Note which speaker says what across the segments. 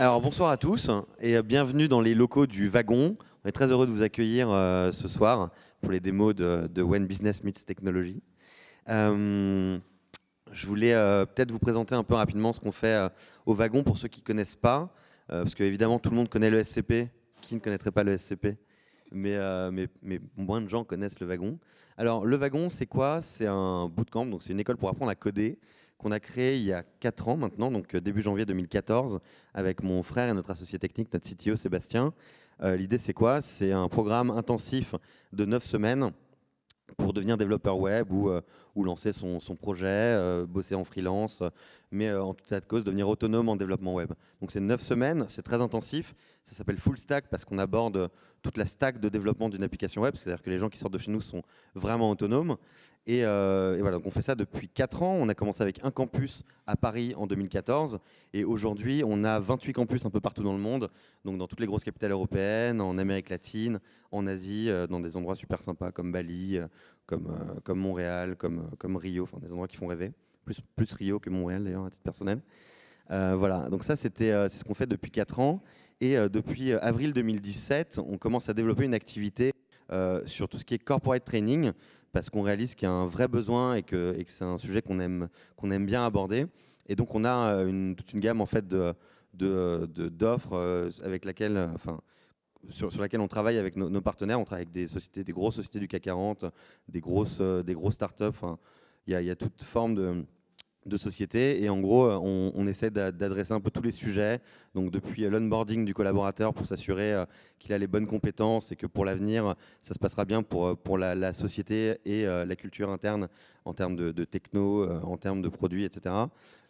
Speaker 1: Alors bonsoir à tous et bienvenue dans les locaux du Wagon. On est très heureux de vous accueillir ce soir pour les démos de When Business Meets Technology. Je voulais peut-être vous présenter un peu rapidement ce qu'on fait au Wagon pour ceux qui ne connaissent pas, parce qu'évidemment tout le monde connaît le SCP. Qui ne connaîtrait pas le SCP ? Mais moins de gens connaissent le Wagon. Alors le Wagon, c'est quoi ? C'est un bootcamp, donc c'est une école pour apprendre à coder qu'on a créé il y a 4 ans maintenant, donc début janvier 2014, avec mon frère et notre associé technique, notre CTO Sébastien. L'idée, c'est quoi ? C'est un programme intensif de 9 semaines pour devenir développeur web ou lancer son projet, bosser en freelance, mais en tout état de cause, devenir autonome en développement web. Donc c'est 9 semaines, c'est très intensif. Ça s'appelle Full Stack parce qu'on aborde toute la stack de développement d'une application web, c'est-à-dire que les gens qui sortent de chez nous sont vraiment autonomes. Et voilà, donc on fait ça depuis 4 ans. On a commencé avec un campus à Paris en 2014. Et aujourd'hui, on a 28 campus un peu partout dans le monde, donc dans toutes les grosses capitales européennes, en Amérique latine, en Asie, dans des endroits super sympas comme Bali, comme Montréal, comme Rio, enfin des endroits qui font rêver. Plus Rio que Montréal d'ailleurs, à titre personnel. Voilà, donc ça c'est ce qu'on fait depuis 4 ans. Et depuis avril 2017, on commence à développer une activité sur tout ce qui est corporate training, parce qu'on réalise qu'il y a un vrai besoin et que c'est un sujet qu'on aime bien aborder. Et donc on a toute une gamme en fait d'offres avec laquelle, sur laquelle on travaille avec nos partenaires. On travaille avec des grosses sociétés du CAC 40, des grosses startups. Enfin, il y a toute forme de société, et en gros on essaie d'adresser un peu tous les sujets, donc depuis l'onboarding du collaborateur pour s'assurer qu'il a les bonnes compétences et que pour l'avenir ça se passera bien pour la société et la culture interne en termes de techno, en termes de produits, etc.,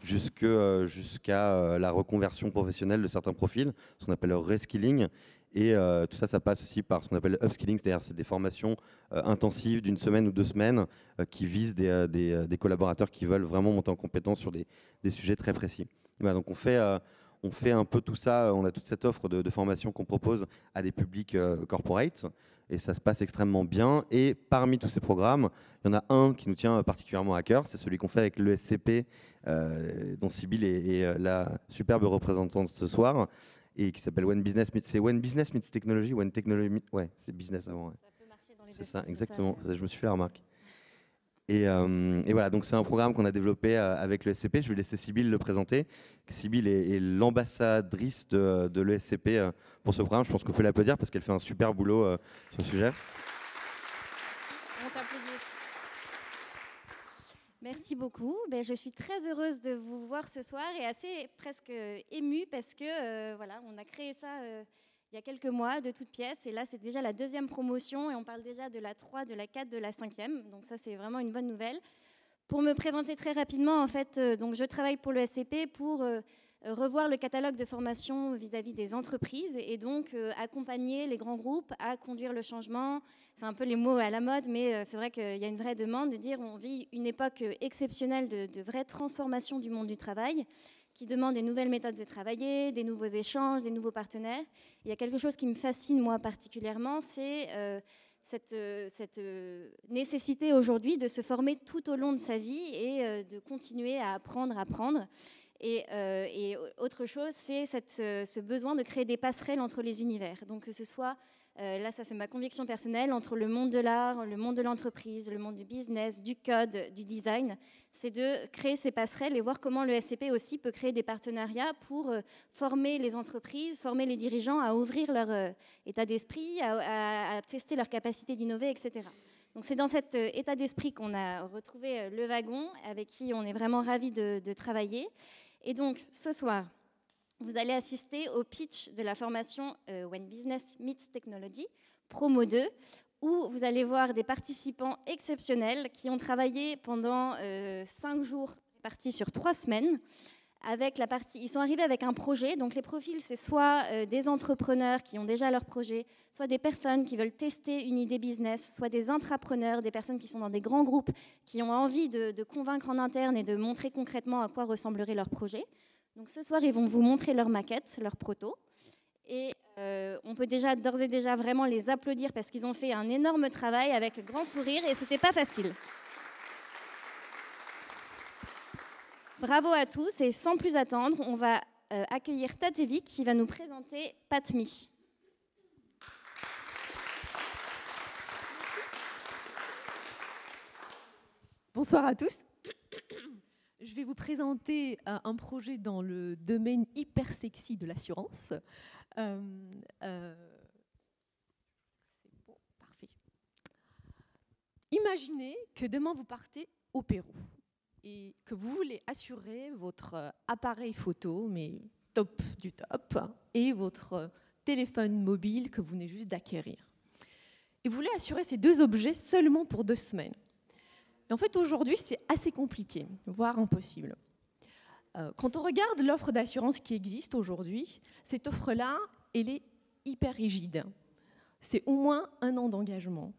Speaker 1: jusqu'à la reconversion professionnelle de certains profils, ce qu'on appelle le reskilling. Et tout ça, ça passe aussi par ce qu'on appelle le upskilling, c'est-à-dire c'est des formations intensives d'une semaine ou 2 semaines qui visent des collaborateurs qui veulent vraiment monter en compétence sur des sujets très précis. Voilà, donc on fait un peu tout ça, on a toute cette offre de formation qu'on propose à des publics corporate, et ça se passe extrêmement bien. Et parmi tous ces programmes, il y en a un qui nous tient particulièrement à cœur, c'est celui qu'on fait avec l'ESCP, dont Sybille est la superbe représentante ce soir, et qui s'appelle When Business Meets Technology, When Technology Meets... Ouais, c'est business avant. Ouais.
Speaker 2: Ça peut marcher dans les deux
Speaker 1: C'est ça,
Speaker 2: sens,
Speaker 1: exactement.
Speaker 2: ça.
Speaker 1: Je me suis fait la remarque. Et voilà, donc c'est un programme qu'on a développé avec le SCP. Je vais laisser Sybille le présenter. Sybille est l'ambassadrice de l'ESCP pour ce programme. Je pense qu'on peut l'applaudir parce qu'elle fait un super boulot sur le sujet.
Speaker 2: On t'applaudit aussi. Merci beaucoup. Je suis très heureuse de vous voir ce soir et assez presque émue parce que voilà, on a créé ça il y a quelques mois de toutes pièces, et là c'est déjà la 2e promotion et on parle déjà de la 3, de la 4, de la 5e, donc ça c'est vraiment une bonne nouvelle. Pour me présenter très rapidement, en fait, donc je travaille pour le SCP pour revoir le catalogue de formation vis-à-vis des entreprises et donc accompagner les grands groupes à conduire le changement. C'est un peu les mots à la mode, mais c'est vrai qu'il y a une vraie demande de dire on vit une époque exceptionnelle de vraie transformation du monde du travail, qui demande des nouvelles méthodes de travailler, des nouveaux échanges, des nouveaux partenaires. Il y a quelque chose qui me fascine moi particulièrement, c'est cette nécessité aujourd'hui de se former tout au long de sa vie et de continuer à apprendre. Et autre chose, c'est ce besoin de créer des passerelles entre les univers. Donc que ce soit, là ça c'est ma conviction personnelle, entre le monde de l'art, le monde de l'entreprise, le monde du business, du code, du design, c'est de créer ces passerelles et voir comment le SCP aussi peut créer des partenariats pour former les entreprises, former les dirigeants à ouvrir leur état d'esprit, à tester leur capacité d'innover, etc. Donc c'est dans cet état d'esprit qu'on a retrouvé le Wagon, avec qui on est vraiment ravis de travailler. Et donc, ce soir, vous allez assister au pitch de la formation When Business Meets Technology, promo 2, où vous allez voir des participants exceptionnels qui ont travaillé pendant 5 jours, répartis sur 3 semaines. Ils sont arrivés avec un projet, donc les profils, c'est soit des entrepreneurs qui ont déjà leur projet, soit des personnes qui veulent tester une idée business, soit des intrapreneurs, des personnes qui sont dans des grands groupes, qui ont envie de convaincre en interne et de montrer concrètement à quoi ressemblerait leur projet. Donc ce soir, ils vont vous montrer leur maquette, leur proto. Et on peut d'ores et déjà vraiment les applaudir parce qu'ils ont fait un énorme travail avec grand sourire et c'était pas facile. Bravo à tous, et sans plus attendre, on va accueillir Tatevic qui va nous présenter Patmi.
Speaker 3: Bonsoir à tous. Je vais vous présenter un projet dans le domaine hyper sexy de l'assurance. C'est bon, parfait. Imaginez que demain vous partez au Pérou et que vous voulez assurer votre appareil photo, mais top du top, et votre téléphone mobile que vous venez juste d'acquérir. Et vous voulez assurer ces deux objets seulement pour 2 semaines. Et en fait, aujourd'hui, c'est assez compliqué, voire impossible. Quand on regarde l'offre d'assurance qui existe aujourd'hui, cette offre-là, elle est hyper rigide. C'est au moins 1 an d'engagement.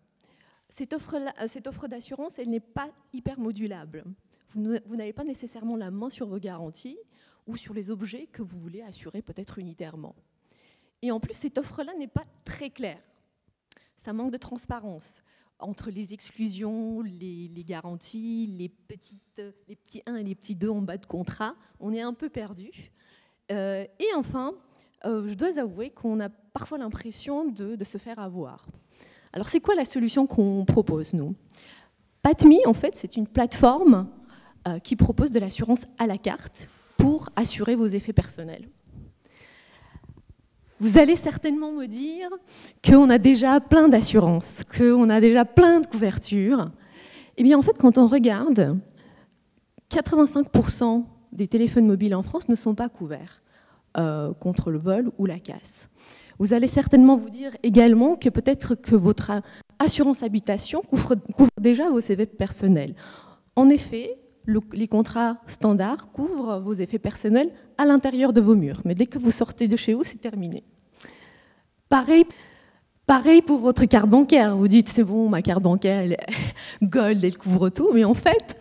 Speaker 3: Cette offre d'assurance, elle n'est pas hyper modulable. Vous n'avez pas nécessairement la main sur vos garanties ou sur les objets que vous voulez assurer peut-être unitairement. Et en plus, cette offre-là n'est pas très claire. Ça manque de transparence entre les exclusions, les garanties, les petits 1 et les petits 2 en bas de contrat. On est un peu perdu. Et enfin, je dois avouer qu'on a parfois l'impression de se faire avoir. Alors, c'est quoi la solution qu'on propose, nous ? Patmi, en fait, c'est une plateforme qui propose de l'assurance à la carte pour assurer vos effets personnels. Vous allez certainement me dire qu'on a déjà plein d'assurances, qu'on a déjà plein de couvertures. Eh bien, en fait, quand on regarde, 85% des téléphones mobiles en France ne sont pas couverts contre le vol ou la casse. Vous allez certainement vous dire également que peut-être que votre assurance habitation couvre déjà vos effets personnels. En effet, les contrats standards couvrent vos effets personnels à l'intérieur de vos murs. Mais dès que vous sortez de chez vous, c'est terminé. Pareil pour votre carte bancaire. Vous dites, c'est bon, ma carte bancaire, elle est gold, elle couvre tout. Mais en fait,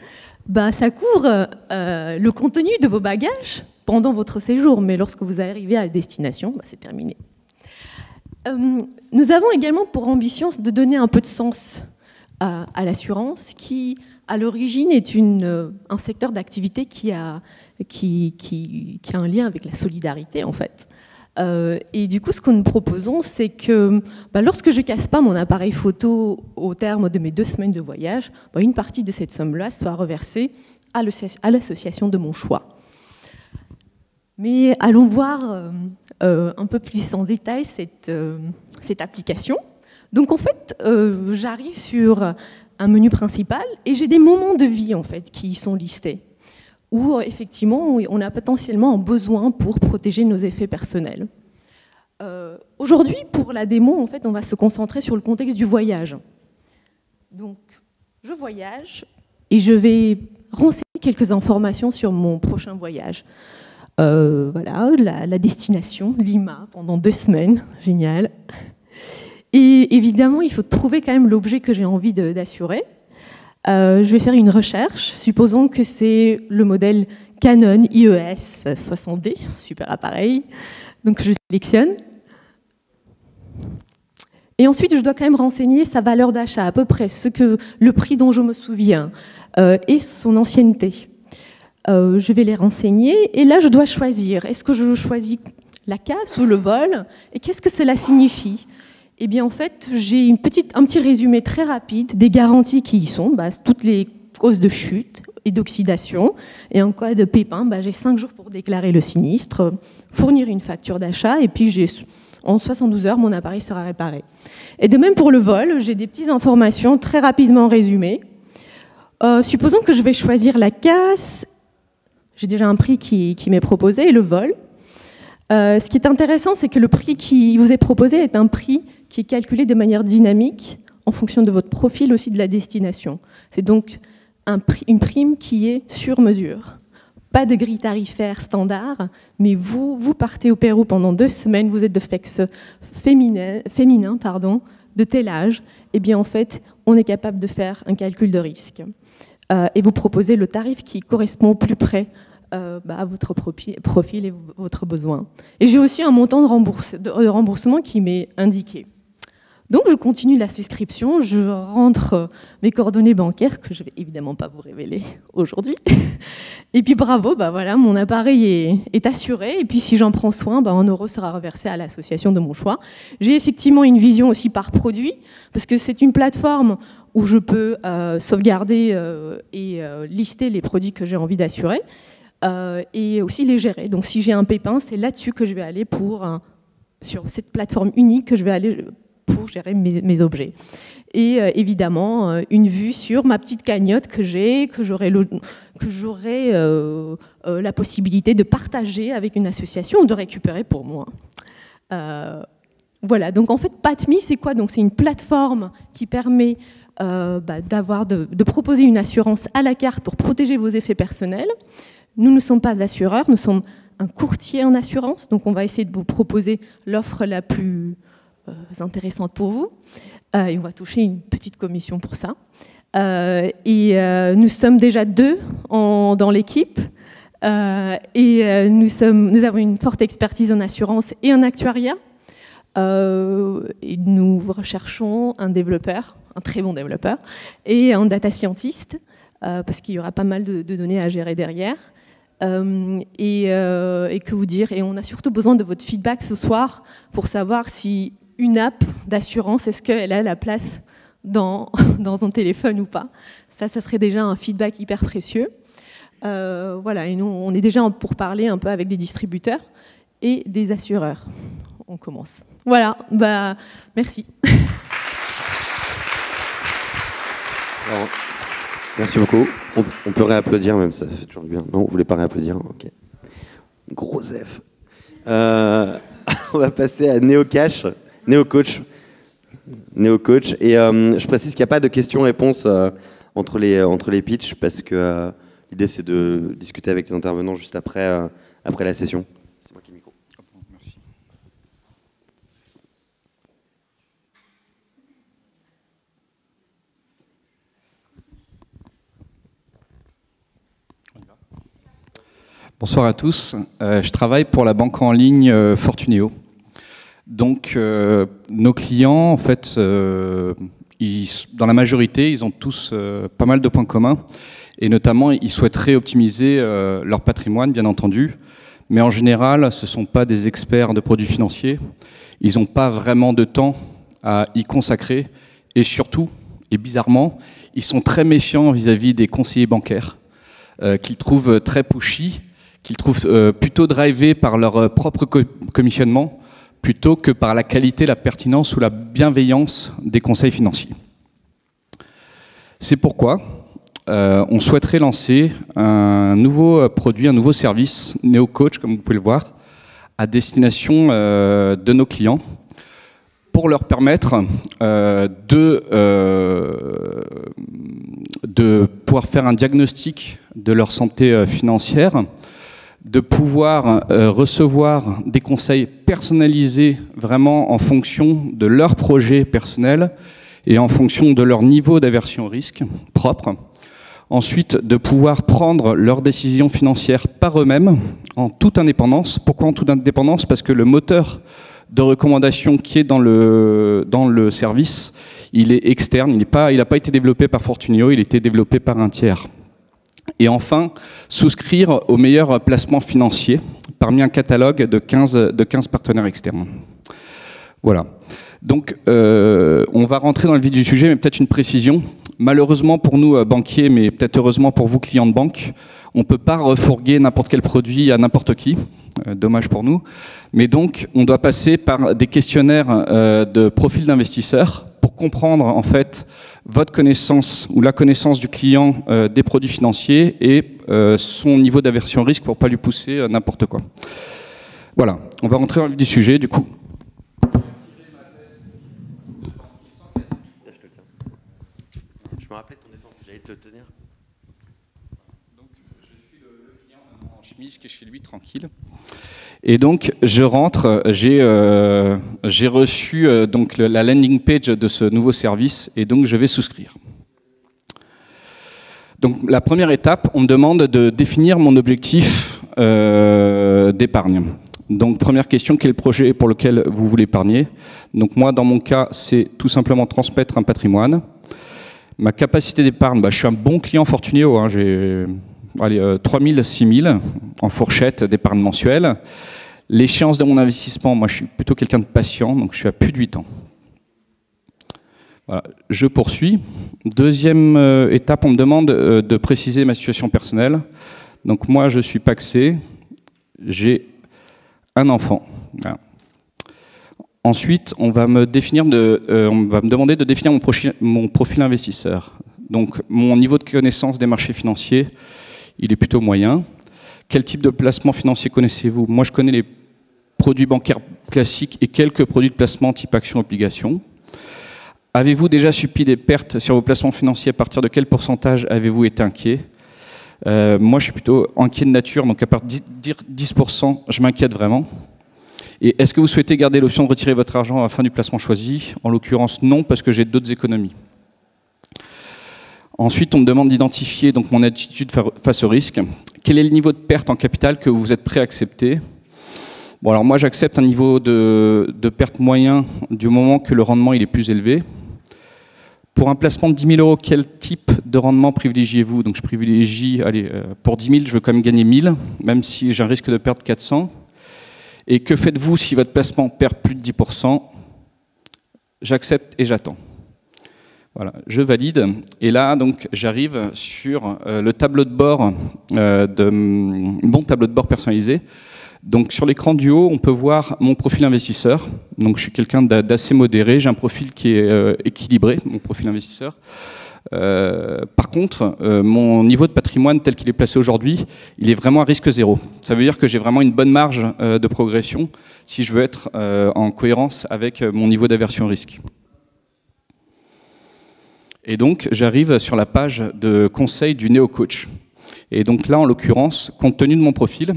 Speaker 3: ça couvre le contenu de vos bagages pendant votre séjour. Mais lorsque vous arrivez à la destination, c'est terminé. Nous avons également pour ambition de donner un peu de sens à l'assurance qui, à l'origine, est un secteur d'activité qui a un lien avec la solidarité, en fait. Et du coup, ce que nous proposons, c'est que lorsque je ne casse pas mon appareil photo au terme de mes 2 semaines de voyage, une partie de cette somme-là soit reversée à l'association de mon choix. Mais allons voir un peu plus en détail cette application. Donc en fait, j'arrive sur un menu principal et j'ai des moments de vie en fait qui y sont listés, où effectivement on a potentiellement besoin pour protéger nos effets personnels. Aujourd'hui, pour la démo, en fait, on va se concentrer sur le contexte du voyage. Donc, je voyage et je vais renseigner quelques informations sur mon prochain voyage. Voilà, la destination, Lima, pendant 2 semaines, génial. Et évidemment, il faut trouver quand même l'objet que j'ai envie d'assurer. Je vais faire une recherche, supposons que c'est le modèle Canon IES 60D, super appareil. Donc je sélectionne. Et ensuite, je dois quand même renseigner sa valeur d'achat, à peu près le prix dont je me souviens, et son ancienneté. Je vais les renseigner, et là, je dois choisir. Est-ce que je choisis la casse ou le vol? Et qu'est-ce que cela signifie? Eh bien, en fait, j'ai un petit résumé très rapide des garanties qui y sont, toutes les causes de chute et d'oxydation. Et en cas de pépin, j'ai 5 jours pour déclarer le sinistre, fournir une facture d'achat, et puis en 72 heures, mon appareil sera réparé. Et de même pour le vol, j'ai des petites informations très rapidement résumées. Supposons que je vais choisir la casse, j'ai déjà un prix qui m'est proposé, et le vol. Ce qui est intéressant, c'est que le prix qui vous est proposé est un prix qui est calculé de manière dynamique en fonction de votre profil, aussi de la destination. C'est donc une prime qui est sur mesure. Pas de grille tarifaire standard, mais vous partez au Pérou pendant 2 semaines, vous êtes de sexe féminin, de tel âge, et bien en fait, on est capable de faire un calcul de risque. Et vous proposez le tarif qui correspond au plus près à votre profil et votre besoin. Et j'ai aussi un montant de remboursement qui m'est indiqué. Donc je continue la souscription, je rentre mes coordonnées bancaires que je ne vais évidemment pas vous révéler aujourd'hui. Et puis bravo, bah voilà, mon appareil est assuré. Et puis si j'en prends soin, bah 1 € sera reversé à l'association de mon choix. J'ai effectivement une vision aussi par produit, parce que c'est une plateforme où je peux sauvegarder et lister les produits que j'ai envie d'assurer et aussi les gérer. Donc si j'ai un pépin, c'est là-dessus que je vais aller sur cette plateforme unique que je vais aller pour gérer mes objets. Et évidemment, une vue sur ma petite cagnotte que j'aurai la possibilité de partager avec une association ou de récupérer pour moi. Voilà, donc en fait, PatMe, c'est quoi? Donc c'est une plateforme qui permet de proposer une assurance à la carte pour protéger vos effets personnels. Nous ne sommes pas assureurs, nous sommes un courtier en assurance, donc on va essayer de vous proposer l'offre la plus intéressante pour vous. Et on va toucher une petite commission pour ça. Nous sommes déjà 2 dans l'équipe. Nous avons une forte expertise en assurance et en actuariat. Et nous recherchons un développeur, un très bon développeur, et un data scientist, parce qu'il y aura pas mal de données à gérer derrière. Et que vous dire, et on a surtout besoin de votre feedback ce soir pour savoir si une app d'assurance, est-ce qu'elle a la place dans un téléphone ou pas. Ça serait déjà un feedback hyper précieux. Voilà, et nous, on est déjà pour parler un peu avec des distributeurs et des assureurs. On commence. Voilà, bah, merci.
Speaker 1: Alors, merci beaucoup. On peut réapplaudir même, ça fait toujours du bien. Non, vous voulez pas réapplaudir? Ok. Gros F. On va passer à NeoCash. NeoCoach. Et je précise qu'il n'y a pas de questions-réponses entre les pitchs parce que l'idée c'est de discuter avec les intervenants juste après la session. C'est moi qui ai le micro.
Speaker 4: Merci. Bonsoir à tous. Je travaille pour la banque en ligne Fortuneo. Donc, nos clients, en fait, dans la majorité, ils ont tous pas mal de points communs. Et notamment, ils souhaiteraient optimiser leur patrimoine, bien entendu. Mais en général, ce ne sont pas des experts de produits financiers. Ils n'ont pas vraiment de temps à y consacrer. Et surtout, et bizarrement, ils sont très méfiants vis-à-vis des conseillers bancaires, qu'ils trouvent très pushy, qu'ils trouvent plutôt drivés par leur propre commissionnement, plutôt que par la qualité, la pertinence ou la bienveillance des conseils financiers. C'est pourquoi on souhaiterait lancer un nouveau produit, un nouveau service, NeoCoach, comme vous pouvez le voir, à destination de nos clients, pour leur permettre de pouvoir faire un diagnostic de leur santé financière, de pouvoir recevoir des conseils personnalisés vraiment en fonction de leur projet personnel et en fonction de leur niveau d'aversion au risque propre. Ensuite, de pouvoir prendre leurs décisions financières par eux-mêmes en toute indépendance. Pourquoi en toute indépendance? Parce que le moteur de recommandation qui est dans le service, il est externe, il n'a pas été développé par Fortuneo, il a été développé par un tiers. Et enfin, souscrire aux meilleurs placements financiers parmi un catalogue de 15 partenaires externes. Voilà. Donc, on va rentrer dans le vif du sujet, mais peut-être une précision. Malheureusement pour nous, banquiers, mais peut-être heureusement pour vous, clients de banque, on ne peut pas refourguer n'importe quel produit à n'importe qui. Dommage pour nous. Mais donc, on doit passer par des questionnaires de profil d'investisseurs pour comprendre, en fait, votre connaissance ou la connaissance du client des produits financiers et son niveau d'aversion au risque pour ne pas lui pousser n'importe quoi. Voilà, on va rentrer dans le vif du sujet, du coup.
Speaker 1: Je me rappelais de ton effort, j'allais te le tenir.
Speaker 4: Donc, je suis le client en chemise qui est chez lui, tranquille. Et donc, je rentre, j'ai reçu donc la landing page de ce nouveau service et donc je vais souscrire. Donc, la première étape, on me demande de définir mon objectif d'épargne. Donc première question, quel projet pour lequel vous voulez épargner? Donc moi, dans mon cas, c'est tout simplement transmettre un patrimoine. Ma capacité d'épargne, je suis un bon client Fortuneo, hein, j'ai 3 000, 6 000 en fourchette d'épargne mensuelle. L'échéance de mon investissement, moi je suis plutôt quelqu'un de patient, donc je suis à plus de 8 ans. Voilà, je poursuis. Deuxième étape, on me demande de préciser ma situation personnelle. Donc moi je suis pacsé, j'ai un enfant. Voilà. Ensuite, on va me demander de définir mon profil investisseur. Donc mon niveau de connaissance des marchés financiers, il est plutôt moyen. Quel type de placement financier connaissez-vous? Moi je connais les produits bancaires classiques et quelques produits de placement type action-obligation. Avez-vous déjà subi des pertes sur vos placements financiers? À partir de quel pourcentage avez-vous été inquiet? Moi, je suis plutôt inquiet de nature, donc à partir de 10%, je m'inquiète vraiment. Et est-ce que vous souhaitez garder l'option de retirer votre argent à la fin du placement choisi? En l'occurrence, non, parce que j'ai d'autres économies. Ensuite, on me demande d'identifier donc mon attitude face au risque. Quel est le niveau de perte en capital que vous êtes prêt à accepter? Bon, alors moi, j'accepte un niveau de perte moyen du moment que le rendement il est plus élevé. Pour un placement de 10 000 €, quel type de rendement privilégiez-vous? Donc je privilégie, pour 10 000, je veux quand même gagner 1 000, même si j'ai un risque de perdre 400. Et que faites-vous si votre placement perd plus de 10%? J'accepte et j'attends. Voilà, je valide. Et là, donc, j'arrive sur le tableau de bord, mon tableau de bord personnalisé. Donc sur l'écran du haut, on peut voir mon profil investisseur. Donc je suis quelqu'un d'assez modéré, j'ai un profil qui est équilibré, mon profil investisseur. Par contre, mon niveau de patrimoine tel qu'il est placé aujourd'hui, il est vraiment à risque zéro. Ça veut dire que j'ai vraiment une bonne marge de progression si je veux être en cohérence avec mon niveau d'aversion au risque. Et donc j'arrive sur la page de conseil du néo-coach. Et donc là, en l'occurrence, compte tenu de mon profil,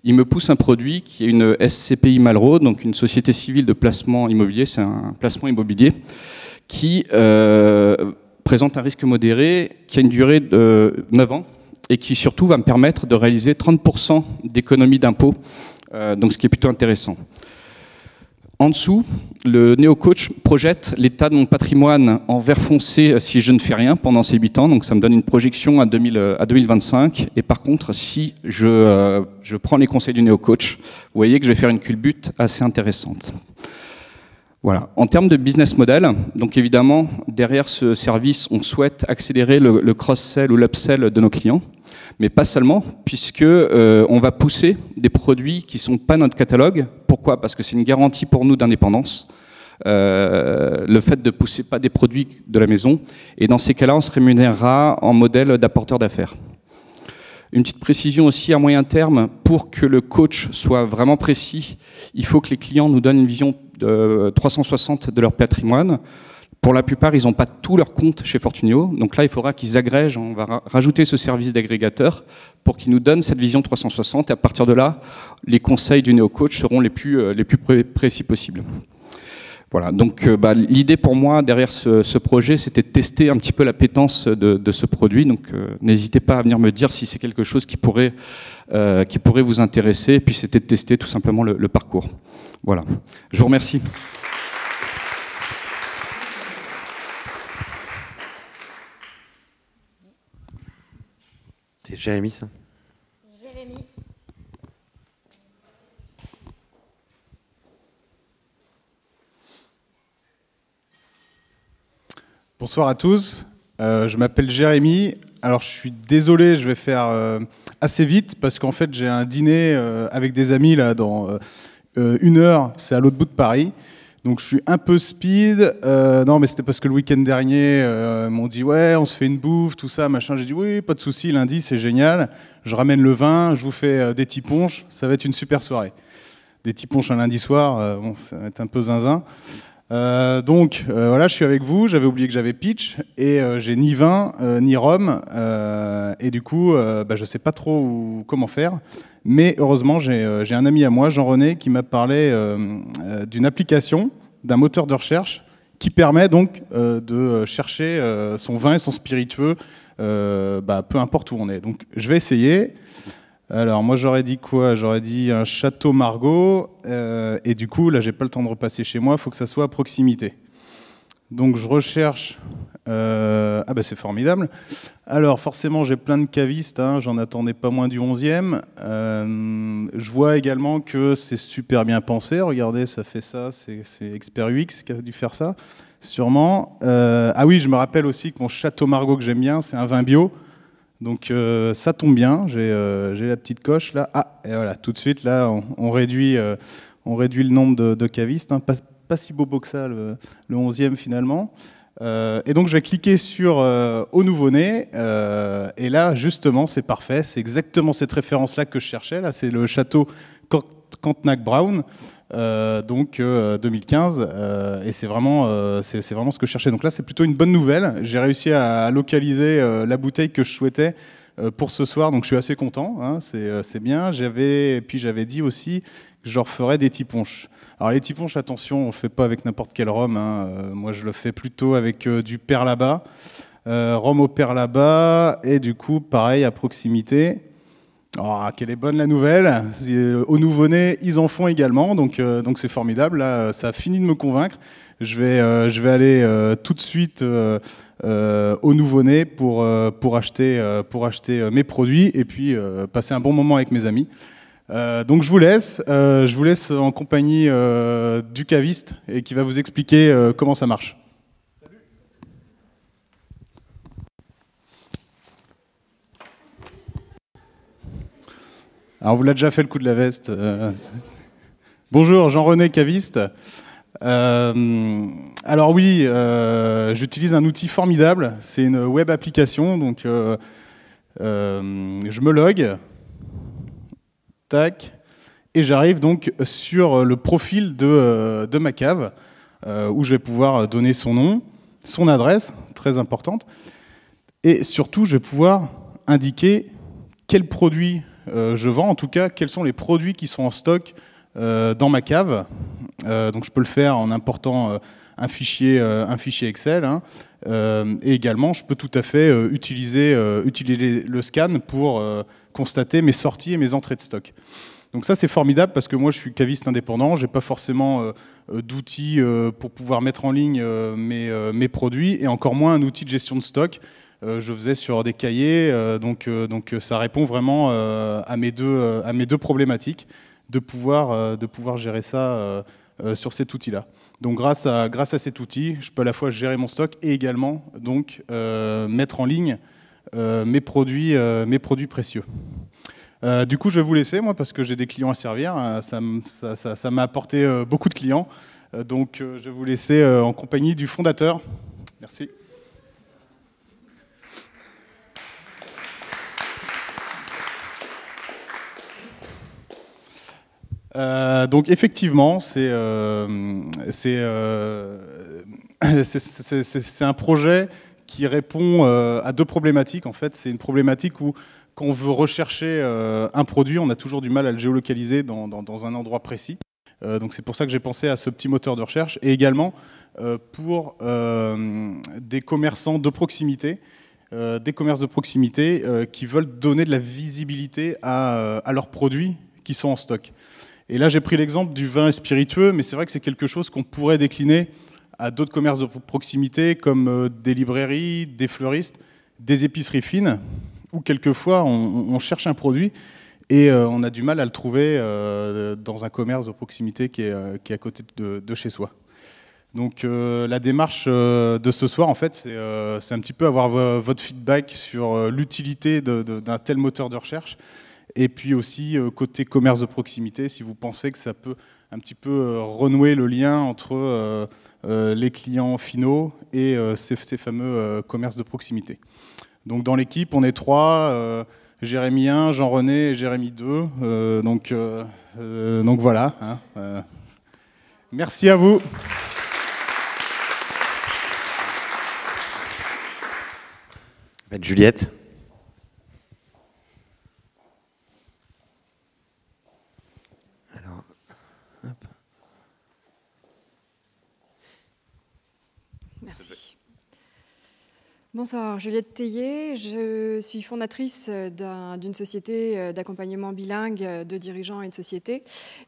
Speaker 4: il me pousse un produit qui est une SCPI Malraux, donc une société civile de placement immobilier, c'est un placement immobilier, qui présente un risque modéré, qui a une durée de 9 ans, et qui surtout va me permettre de réaliser 30% d'économie d'impôt, donc ce qui est plutôt intéressant. En dessous, le néo-coach projette l'état de mon patrimoine en vert foncé si je ne fais rien pendant ces 8 ans. Donc ça me donne une projection à 2025. Et par contre, si je prends les conseils du néo-coach, vous voyez que je vais faire une culbute assez intéressante. Voilà. En termes de business model, donc évidemment, derrière ce service, on souhaite accélérer le cross-sell ou l'upsell de nos clients. Mais pas seulement, puisque on va pousser des produits qui ne sont pas notre catalogue. Pourquoi? Parce que c'est une garantie pour nous d'indépendance, le fait de ne pousser pas des produits de la maison. Et dans ces cas-là, on se rémunérera en modèle d'apporteur d'affaires. Une petite précision aussi à moyen terme, pour que le coach soit vraiment précis, il faut que les clients nous donnent une vision de 360 de leur patrimoine. Pour la plupart, ils n'ont pas tous leurs comptes chez Fortuneo. Donc là, il faudra qu'ils agrègent. On va rajouter ce service d'agrégateur pour qu'ils nous donnent cette vision 360. Et à partir de là, les conseils du néo-coach seront les plus précis possibles. Voilà. Donc l'idée pour moi, derrière ce projet, c'était de tester un petit peu l'appétence de ce produit. Donc n'hésitez pas à venir me dire si c'est quelque chose qui pourrait vous intéresser. Et puis c'était de tester tout simplement le parcours. Voilà. Je vous remercie.
Speaker 1: C'est Jérémy, ça?
Speaker 2: Jérémy.
Speaker 5: Bonsoir à tous, je m'appelle Jérémy. Alors je suis désolé, je vais faire assez vite parce qu'en fait j'ai un dîner avec des amis là dans 1 heure, c'est à l'autre bout de Paris. Donc je suis un peu speed, non mais c'était parce que le week-end dernier m'ont dit ouais on se fait une bouffe, tout ça, machin. J'ai dit oui, pas de souci, lundi c'est génial, je ramène le vin, je vous fais des petits punch, ça va être une super soirée. Des petits punch un lundi soir, bon ça va être un peu zinzin. Donc voilà, je suis avec vous, j'avais oublié que j'avais pitch, et j'ai ni vin, ni rhum, et du coup je sais pas trop comment faire. Mais heureusement, j'ai un ami à moi, Jean-René, qui m'a parlé d'une application, d'un moteur de recherche, qui permet donc de chercher son vin et son spiritueux, peu importe où on est. Donc je vais essayer. Alors, moi, j'aurais dit quoi? J'aurais dit un château Margaux. Et du coup, là, j'ai pas le temps de repasser chez moi. Il faut que ça soit à proximité. Donc, je recherche... Ah bah c'est formidable. Alors, forcément, j'ai plein de cavistes. Hein, j'en attendais pas moins du 11e. Je vois également que c'est super bien pensé. Regardez, ça fait ça. C'est Expert UX qui a dû faire ça. Sûrement. Ah oui, je me rappelle aussi que mon château Margaux que j'aime bien, c'est un vin bio. Donc ça tombe bien, j'ai la petite coche là. Ah, et voilà, tout de suite là, on réduit le nombre de cavistes. Hein. Pas si bobo que ça, le 11e finalement. Et donc je vais cliquer sur au nouveau-né. Et là, justement, c'est parfait. C'est exactement cette référence-là que je cherchais. Là, c'est le château Cantenac-Brown. Donc 2015 et c'est vraiment ce que je cherchais. Donc là c'est plutôt une bonne nouvelle. J'ai réussi à localiser la bouteille que je souhaitais pour ce soir, donc je suis assez content, hein, c'est bien. Puis j'avais dit aussi que je referais des tiponches. Alors les tiponches, attention, on le fait pas avec n'importe quel rhum, hein. Moi je le fais plutôt avec du Perlaba, rhum au Perlaba, et du coup pareil à proximité. Oh, quelle est bonne la nouvelle. Au nouveau-né, ils en font également, donc c'est formidable. Là, ça a fini de me convaincre. Je vais aller tout de suite au nouveau-né pour acheter mes produits et puis passer un bon moment avec mes amis. Donc je vous laisse en compagnie du caviste et qui va vous expliquer comment ça marche. Alors, on vous l'a déjà fait le coup de la veste. Bonjour, Jean-René Caviste. Alors oui, j'utilise un outil formidable. C'est une web application. Donc, je me log. Tac. Et j'arrive donc sur le profil de ma cave, où je vais pouvoir donner son nom, son adresse, très importante. Et surtout, je vais pouvoir indiquer quel produit je vends, en tout cas, quels sont les produits qui sont en stock dans ma cave. Donc je peux le faire en important un fichier Excel. Hein. Et également, je peux tout à fait utiliser le scan pour constater mes sorties et mes entrées de stock. Donc ça, c'est formidable parce que moi, je suis caviste indépendant. Je n'ai pas forcément d'outils pour pouvoir mettre en ligne mes produits et encore moins un outil de gestion de stock. Je faisais sur des cahiers, donc ça répond vraiment à mes deux problématiques de pouvoir gérer ça sur cet outil-là. Donc grâce à cet outil, je peux à la fois gérer mon stock et également donc mettre en ligne mes produits précieux. Du coup, je vais vous laisser, moi, parce que j'ai des clients à servir. Ça m'a apporté beaucoup de clients. Donc je vais vous laisser en compagnie du fondateur. Merci. Donc effectivement, c'est un projet qui répond à deux problématiques. En fait, c'est une problématique où quand on veut rechercher un produit, on a toujours du mal à le géolocaliser dans un endroit précis. Donc c'est pour ça que j'ai pensé à ce petit moteur de recherche et également pour des commerçants de proximité. Des commerces de proximité qui veulent donner de la visibilité à leurs produits qui sont en stock. Et là, j'ai pris l'exemple du vin spiritueux, mais c'est vrai que c'est quelque chose qu'on pourrait décliner à d'autres commerces de proximité, comme des librairies, des fleuristes, des épiceries fines, où quelquefois on cherche un produit et on a du mal à le trouver dans un commerce de proximité qui est à côté de chez soi. Donc la démarche de ce soir, en fait, c'est un petit peu avoir votre feedback sur l'utilité d'un tel moteur de recherche. Et puis aussi, côté commerce de proximité, si vous pensez que ça peut un petit peu renouer le lien entre les clients finaux et ces fameux commerces de proximité. Donc dans l'équipe, on est 3, Jérémy 1, Jean-René et Jérémy 2. Donc voilà. Hein, merci à vous.
Speaker 1: Juliette.
Speaker 6: Merci. Bonsoir, Juliette Théier, je suis fondatrice d'une société d'accompagnement bilingue de dirigeants et de sociétés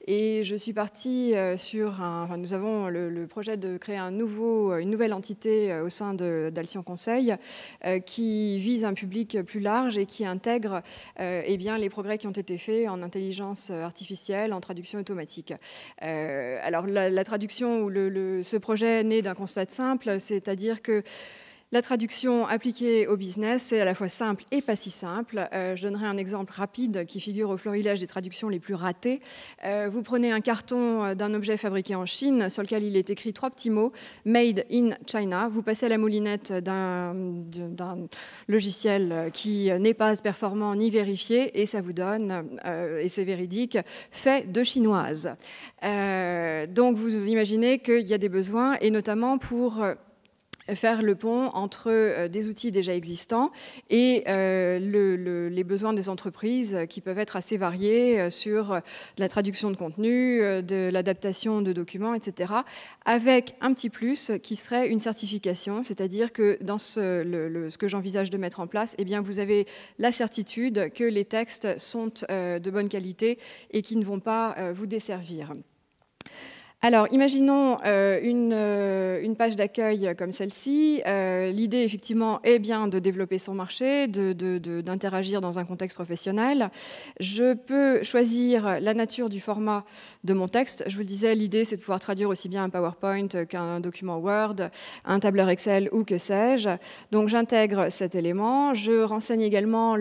Speaker 6: et je suis partie nous avons le projet de créer une nouvelle entité au sein d'Alcyon Conseil qui vise un public plus large et qui intègre les progrès qui ont été faits en intelligence artificielle, en traduction automatique. Alors la traduction ou ce projet est né d'un constat simple, c'est-à-dire que la traduction appliquée au business, c'est à la fois simple et pas si simple. Je donnerai un exemple rapide qui figure au florilège des traductions les plus ratées. Vous prenez un carton d'un objet fabriqué en Chine sur lequel il est écrit 3 petits mots, « Made in China ». Vous passez à la moulinette d'un logiciel qui n'est pas performant ni vérifié et ça vous donne, et c'est véridique, « fait de chinoise ». Donc vous imaginez qu'il y a des besoins et notamment pour faire le pont entre des outils déjà existants et les besoins des entreprises qui peuvent être assez variés sur la traduction de contenu, de l'adaptation de documents, etc. Avec un petit plus qui serait une certification, c'est-à-dire que dans ce que j'envisage de mettre en place, eh bien, vous avez la certitude que les textes sont de bonne qualité et qui ne vont pas vous desservir. Alors, imaginons une page d'accueil comme celle-ci. L'idée, effectivement, est bien de développer son marché, d'interagir dans un contexte professionnel. Je peux choisir la nature du format de mon texte. Je vous le disais, l'idée, c'est de pouvoir traduire aussi bien un PowerPoint qu'un document Word, un tableur Excel ou que sais-je. Donc, j'intègre cet élément. Je renseigne également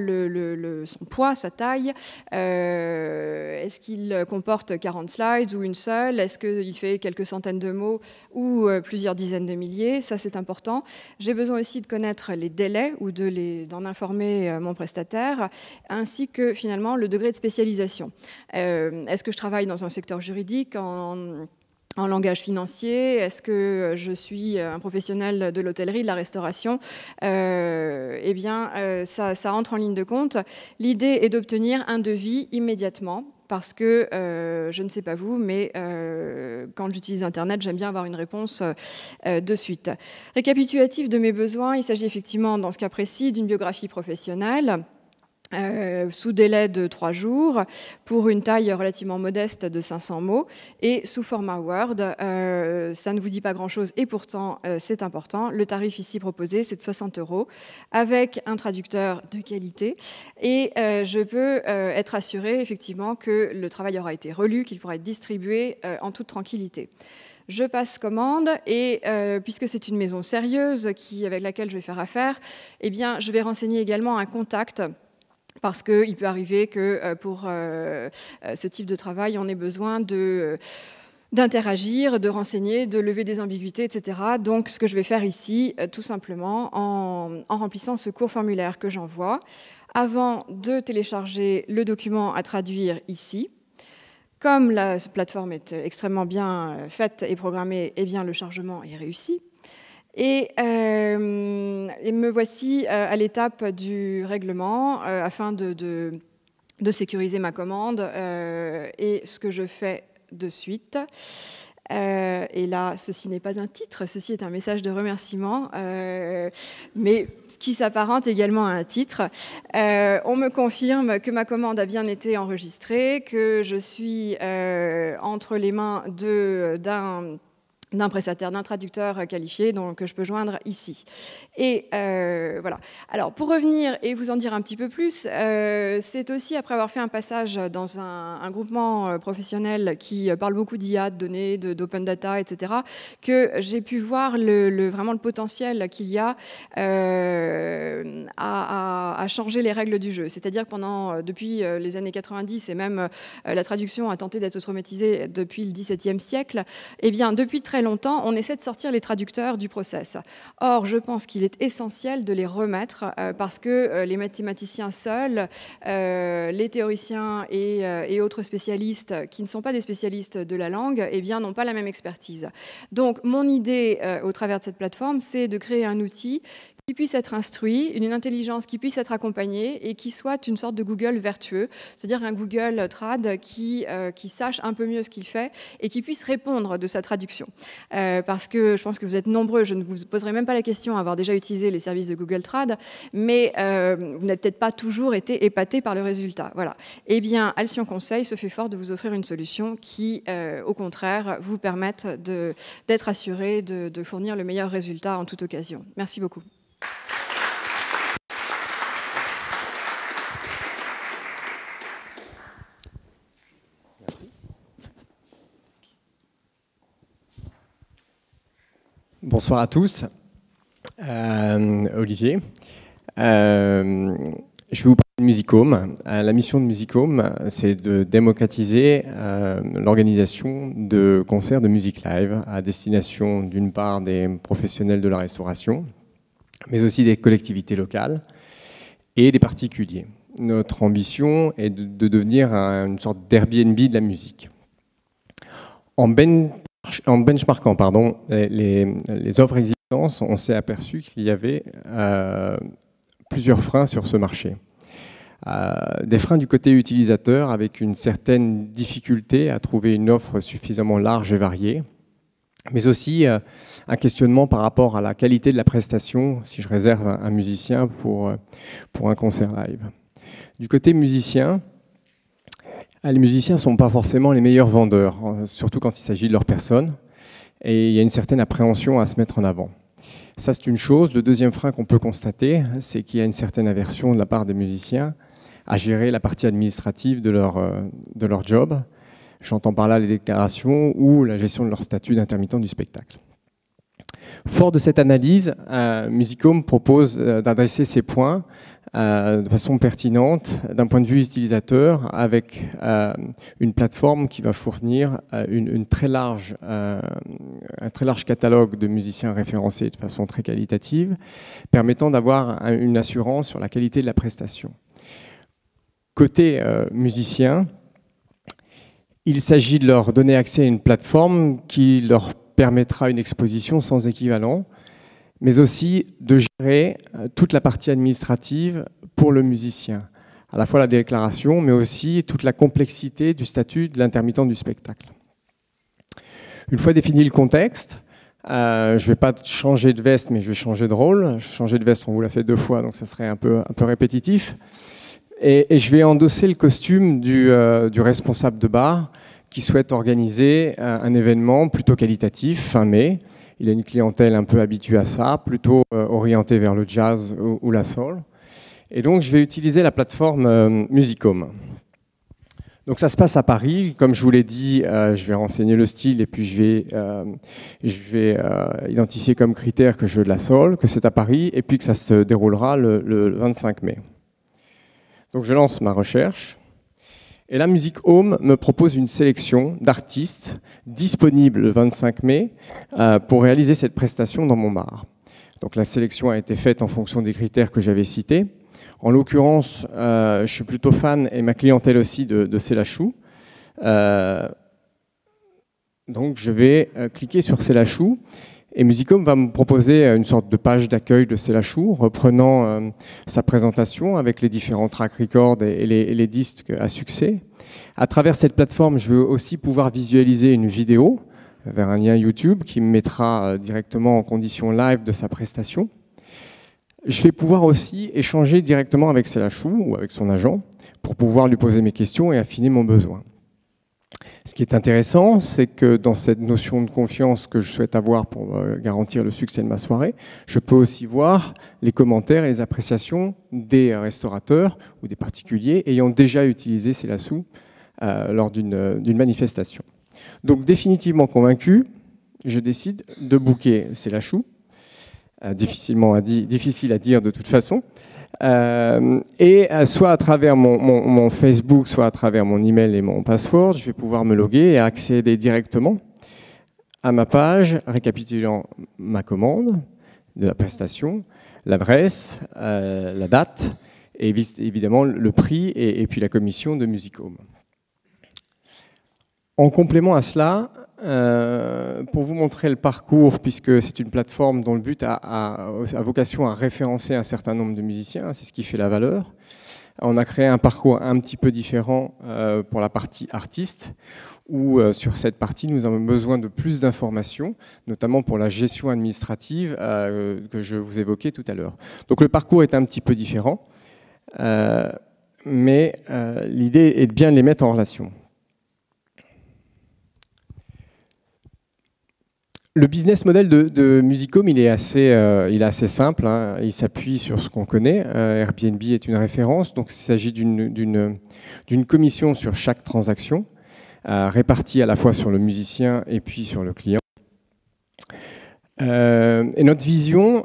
Speaker 6: son poids, sa taille. Est-ce qu'il comporte 40 slides ou une seule? Est-ce qu'il fait quelques centaines de mots ou plusieurs dizaines de milliers? Ça, c'est important. J'ai besoin aussi de connaître les délais ou d'en informer mon prestataire, ainsi que finalement le degré de spécialisation. Est-ce que je travaille dans un secteur juridique, en langage financier? Est-ce que je suis un professionnel de l'hôtellerie, de la restauration? Eh bien, ça entre en ligne de compte. L'idée est d'obtenir un devis immédiatement. Parce que, je ne sais pas vous, mais quand j'utilise Internet, j'aime bien avoir une réponse de suite. Récapitulatif de mes besoins, il s'agit effectivement, dans ce cas précis, d'une biographie professionnelle. Sous délai de 3 jours, pour une taille relativement modeste de 500 mots, et sous format Word. Ça ne vous dit pas grand-chose, et pourtant, c'est important. Le tarif ici proposé, c'est de 60 €, avec un traducteur de qualité. Et je peux être assurée, effectivement, que le travail aura été relu, qu'il pourra être distribué en toute tranquillité. Je passe commande et puisque c'est une maison sérieuse avec laquelle je vais faire affaire, eh bien, je vais renseigner également un contact. Parce qu'il peut arriver que pour ce type de travail, on ait besoin d'interagir, de renseigner, de lever des ambiguïtés, etc. Donc, ce que je vais faire ici, tout simplement, en remplissant ce court formulaire que j'envoie, avant de télécharger le document à traduire ici. Comme la plateforme est extrêmement bien faite et programmée, eh bien, le chargement est réussi. Et me voici à l'étape du règlement afin de sécuriser ma commande et ce que je fais de suite. Et là, ceci n'est pas un titre, ceci est un message de remerciement, mais ce qui s'apparente également à un titre. On me confirme que ma commande a bien été enregistrée, que je suis entre les mains d'un prestataire, d'un traducteur qualifié, donc que je peux joindre ici. Et voilà. Alors, pour revenir et vous en dire un petit peu plus, c'est aussi après avoir fait un passage dans un groupement professionnel qui parle beaucoup d'IA, de données, d'open data, etc., que j'ai pu voir vraiment le potentiel qu'il y a à changer les règles du jeu. C'est-à-dire que depuis les années 90, et même la traduction a tenté d'être automatisée depuis le XVIIe siècle, eh bien, depuis très longtemps, on essaie de sortir les traducteurs du process. Or, je pense qu'il est essentiel de les remettre parce que les mathématiciens seuls, les théoriciens et autres spécialistes qui ne sont pas des spécialistes de la langue, eh bien, n'ont pas la même expertise. Donc, mon idée au travers de cette plateforme, c'est de créer un outil qui puisse être instruit, une intelligence qui puisse être accompagnée et qui soit une sorte de Google vertueux, c'est-à-dire un Google Trad qui sache un peu mieux ce qu'il fait et qui puisse répondre de sa traduction. Parce que je pense que vous êtes nombreux, je ne vous poserai même pas la question à avoir déjà utilisé les services de Google Trad, mais vous n'avez peut-être pas toujours été épaté par le résultat. Voilà. Eh bien, Alcyon Conseil se fait fort de vous offrir une solution qui, au contraire, vous permette d'être assuré de fournir le meilleur résultat en toute occasion. Merci beaucoup.
Speaker 7: Merci. Bonsoir à tous. Olivier. Je vais vous parler de Musicome. La mission de Musicome, c'est de démocratiser l'organisation de concerts de musique live à destination d'une part des professionnels de la restauration, mais aussi des collectivités locales et des particuliers. Notre ambition est de devenir une sorte d'Airbnb de la musique. En benchmarkant les offres existantes, on s'est aperçu qu'il y avait plusieurs freins sur ce marché. Des freins du côté utilisateur avec une certaine difficulté à trouver une offre suffisamment large et variée, mais aussi un questionnement par rapport à la qualité de la prestation si je réserve un musicien pour un concert live. Du côté musicien, les musiciens ne sont pas forcément les meilleurs vendeurs, surtout quand il s'agit de leur personne, et il y a une certaine appréhension à se mettre en avant. Ça, c'est une chose. Le deuxième frein qu'on peut constater, c'est qu'il y a une certaine aversion de la part des musiciens à gérer la partie administrative de leur job. J'entends par là les déclarations ou la gestion de leur statut d'intermittent du spectacle. Fort de cette analyse, Musicome propose d'adresser ces points de façon pertinente d'un point de vue utilisateur avec une plateforme qui va fournir un très large catalogue de musiciens référencés de façon très qualitative, permettant d'avoir une assurance sur la qualité de la prestation. Côté musicien, il s'agit de leur donner accès à une plateforme qui leur permettra une exposition sans équivalent, mais aussi de gérer toute la partie administrative pour le musicien, à la fois la déclaration, mais aussi toute la complexité du statut de l'intermittent du spectacle. Une fois défini le contexte, je ne vais pas changer de veste, mais je vais changer de rôle. Changer de veste, on vous l'a fait 2 fois, donc ça serait un peu répétitif. Et je vais endosser le costume du responsable de bar qui souhaite organiser un événement plutôt qualitatif, fin mai. Il a une clientèle un peu habituée à ça, plutôt orientée vers le jazz ou la soul. Et donc, je vais utiliser la plateforme Musicome. Donc, ça se passe à Paris. Comme je vous l'ai dit, je vais renseigner le style et puis je vais identifier comme critère que je veux de la soul, que c'est à Paris et puis que ça se déroulera le 25 mai. Donc je lance ma recherche et là Musicome me propose une sélection d'artistes disponibles le 25 mai pour réaliser cette prestation dans mon bar. Donc la sélection a été faite en fonction des critères que j'avais cités. En l'occurrence, je suis plutôt fan, et ma clientèle aussi, de Célachou. Donc je vais cliquer sur Célachou. Et Musicome va me proposer une sorte de page d'accueil de Célachou, reprenant sa présentation avec les différents track records et les disques à succès. À travers cette plateforme, je veux aussi pouvoir visualiser une vidéo vers un lien YouTube qui me mettra directement en condition live de sa prestation. Je vais pouvoir aussi échanger directement avec Célachou ou avec son agent pour pouvoir lui poser mes questions et affiner mon besoin. Ce qui est intéressant, c'est que dans cette notion de confiance que je souhaite avoir pour garantir le succès de ma soirée, je peux aussi voir les commentaires et les appréciations des restaurateurs ou des particuliers ayant déjà utilisé Célachou lors d'une manifestation. Donc définitivement convaincu, je décide de booker Célachou. Difficile à dire de toute façon. Et soit à travers mon Facebook, soit à travers mon email et mon password, je vais pouvoir me loguer et accéder directement à ma page récapitulant ma commande de la prestation, l'adresse, la date et évidemment le prix et puis la commission de Musicome. En complément à cela, pour vous montrer le parcours, puisque c'est une plateforme dont le but a vocation à référencer un certain nombre de musiciens, c'est ce qui fait la valeur. On a créé un parcours un petit peu différent pour la partie artiste, où sur cette partie, nous avons besoin de plus d'informations, notamment pour la gestion administrative que je vous évoquais tout à l'heure. Donc le parcours est un petit peu différent, mais l'idée est de bien les mettre en relation. Le business model de Musicom, il est assez simple, hein. Il s'appuie sur ce qu'on connaît. Airbnb est une référence, donc il s'agit d'une commission sur chaque transaction, répartie à la fois sur le musicien et puis sur le client. Et notre vision,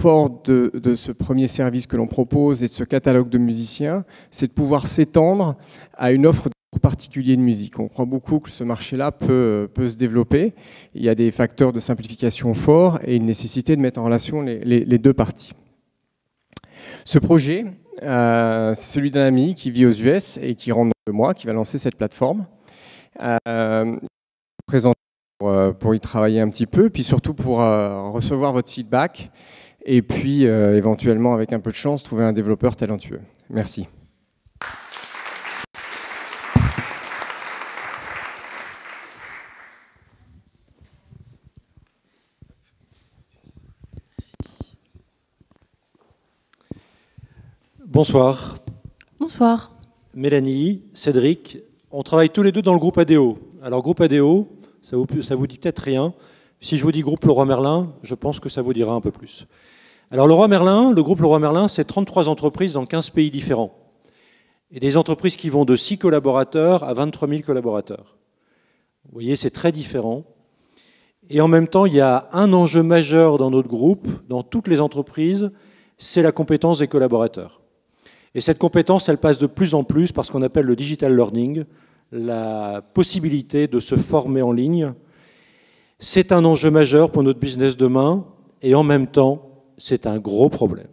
Speaker 7: forte de ce premier service que l'on propose et de ce catalogue de musiciens, c'est de pouvoir s'étendre à une offre particulier de musique. On croit beaucoup que ce marché-là peut se développer. Il y a des facteurs de simplification forts et une nécessité de mettre en relation les deux parties. Ce projet, c'est celui d'un ami qui vit aux US et qui rentre dans 2 mois, qui va lancer cette plateforme. Présent pour y travailler un petit peu, puis surtout pour recevoir votre feedback et puis éventuellement, avec un peu de chance, trouver un développeur talentueux. Merci.
Speaker 8: Bonsoir.
Speaker 3: Bonsoir.
Speaker 8: Mélanie, Cédric, on travaille tous les deux dans le groupe ADO. Alors groupe ADO, ça vous dit peut-être rien. Si je vous dis groupe Leroy Merlin, je pense que ça vous dira un peu plus. Alors le groupe Leroy Merlin, c'est 33 entreprises dans 15 pays différents. Et des entreprises qui vont de 6 collaborateurs à 23 000 collaborateurs. Vous voyez, c'est très différent. Et en même temps, il y a un enjeu majeur dans notre groupe, dans toutes les entreprises, c'est la compétence des collaborateurs. Et cette compétence, elle passe de plus en plus par ce qu'on appelle le digital learning, la possibilité de se former en ligne. C'est un enjeu majeur pour notre business demain et en même temps, c'est un gros problème.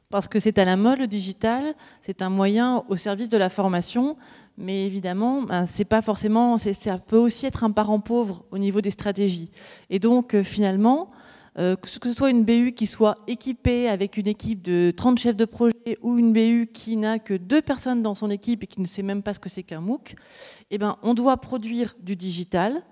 Speaker 9: Parce que c'est à la mode, le digital, c'est un moyen au service de la formation, mais évidemment, c'est pas forcément, ça peut aussi être un parent pauvre au niveau des stratégies. Et donc, finalement, que ce soit une BU qui soit équipée avec une équipe de 30 chefs de projet ou une BU qui n'a que 2 personnes dans son équipe et qui ne sait même pas ce que c'est qu'un MOOC, eh ben, on doit produire du digital.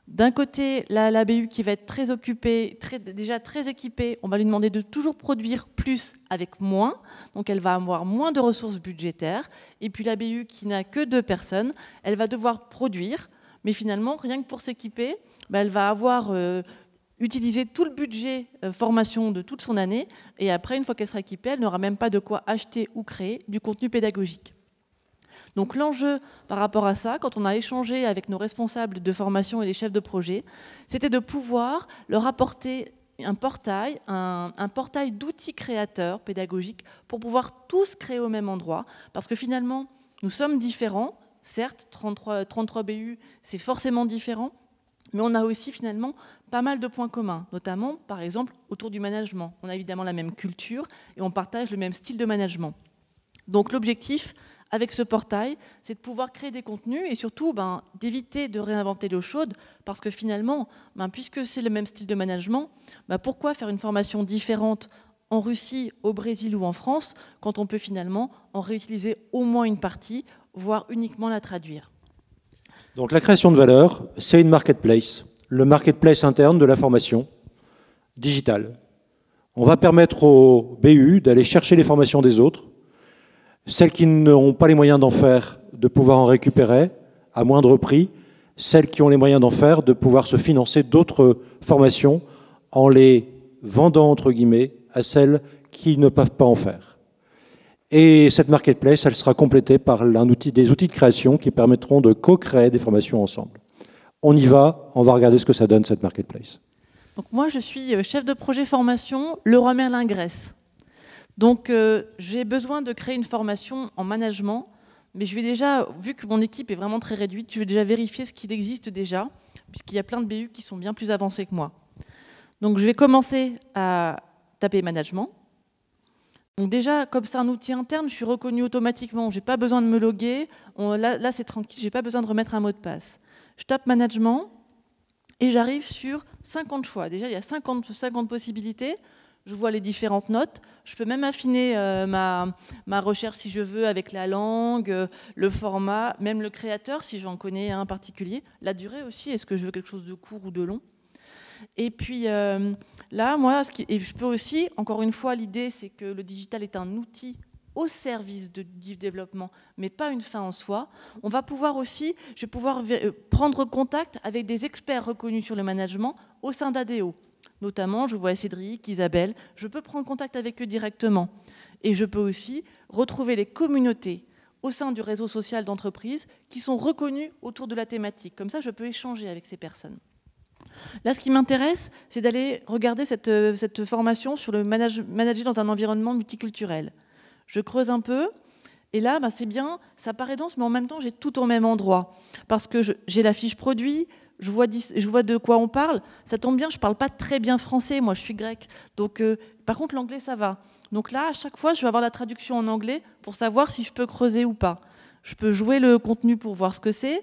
Speaker 9: D'un côté, la BU qui va être très occupée, déjà très équipée, on va lui demander de toujours produire plus avec moins, donc elle va avoir moins de ressources budgétaires. Et puis la BU qui n'a que 2 personnes, elle va devoir produire, mais finalement, rien que pour s'équiper, elle va avoir utiliser tout le budget formation de toute son année, et après, une fois qu'elle sera équipée, elle n'aura même pas de quoi acheter ou créer du contenu pédagogique. Donc l'enjeu par rapport à ça, quand on a échangé avec nos responsables de formation et les chefs de projet, c'était de pouvoir leur apporter un portail d'outils créateurs pédagogiques pour pouvoir tous créer au même endroit, parce que finalement, nous sommes différents, certes, 33 BU, c'est forcément différent, mais on a aussi finalement pas mal de points communs, notamment par exemple autour du management. On a évidemment la même culture et on partage le même style de management. Donc l'objectif avec ce portail, c'est de pouvoir créer des contenus et surtout d'éviter de réinventer l'eau chaude, parce que finalement, puisque c'est le même style de management, pourquoi faire une formation différente en Russie, au Brésil ou en France, quand on peut finalement en réutiliser au moins une partie, voire uniquement la traduire.
Speaker 8: Donc la création de valeur, c'est une marketplace, le marketplace interne de la formation digitale. On va permettre aux BU d'aller chercher les formations des autres, celles qui n'ont pas les moyens d'en faire, de pouvoir en récupérer à moindre prix, celles qui ont les moyens d'en faire, de pouvoir se financer d'autres formations en les vendant, entre guillemets, à celles qui ne peuvent pas en faire. Et cette marketplace, elle sera complétée par des outils de création qui permettront de co-créer des formations ensemble. On y va, on va regarder ce que ça donne, cette marketplace.
Speaker 9: Donc moi, je suis chef de projet formation Leroy Merlin Grèce. Donc j'ai besoin de créer une formation en management, mais je vais déjà, vu que mon équipe est vraiment très réduite, je vais déjà vérifier ce qu'il existe déjà, puisqu'il y a plein de BU qui sont bien plus avancés que moi. Donc je vais commencer à taper management. Donc déjà, comme c'est un outil interne, je suis reconnue automatiquement. Je n'ai pas besoin de me loguer. Là c'est tranquille, je n'ai pas besoin de remettre un mot de passe. Je tape management et j'arrive sur 50 choix. Déjà, il y a 50 possibilités. Je vois les différentes notes. Je peux même affiner ma recherche si je veux avec la langue, le format, même le créateur si j'en connais un particulier. La durée aussi, est-ce que je veux quelque chose de court ou de long? Et puis là, moi, et je peux aussi, encore une fois, l'idée c'est que le digital est un outil au service du développement, mais pas une fin en soi. On va pouvoir aussi, je vais pouvoir prendre contact avec des experts reconnus sur le management au sein d'ADO. Notamment, je vois Cédric, Isabelle, je peux prendre contact avec eux directement. Et je peux aussi retrouver les communautés au sein du réseau social d'entreprise qui sont reconnues autour de la thématique. Comme ça, je peux échanger avec ces personnes. Là, ce qui m'intéresse, c'est d'aller regarder cette formation sur le manager dans un environnement multiculturel. Je creuse un peu, et là, c'est bien, ça paraît dense, mais en même temps, j'ai tout au même endroit. Parce que j'ai la fiche produit, je vois de quoi on parle. Ça tombe bien, je ne parle pas très bien français, moi je suis grecque. Donc, par contre, l'anglais, ça va. Donc là, à chaque fois, je vais avoir la traduction en anglais pour savoir si je peux creuser ou pas. Je peux jouer le contenu pour voir ce que c'est.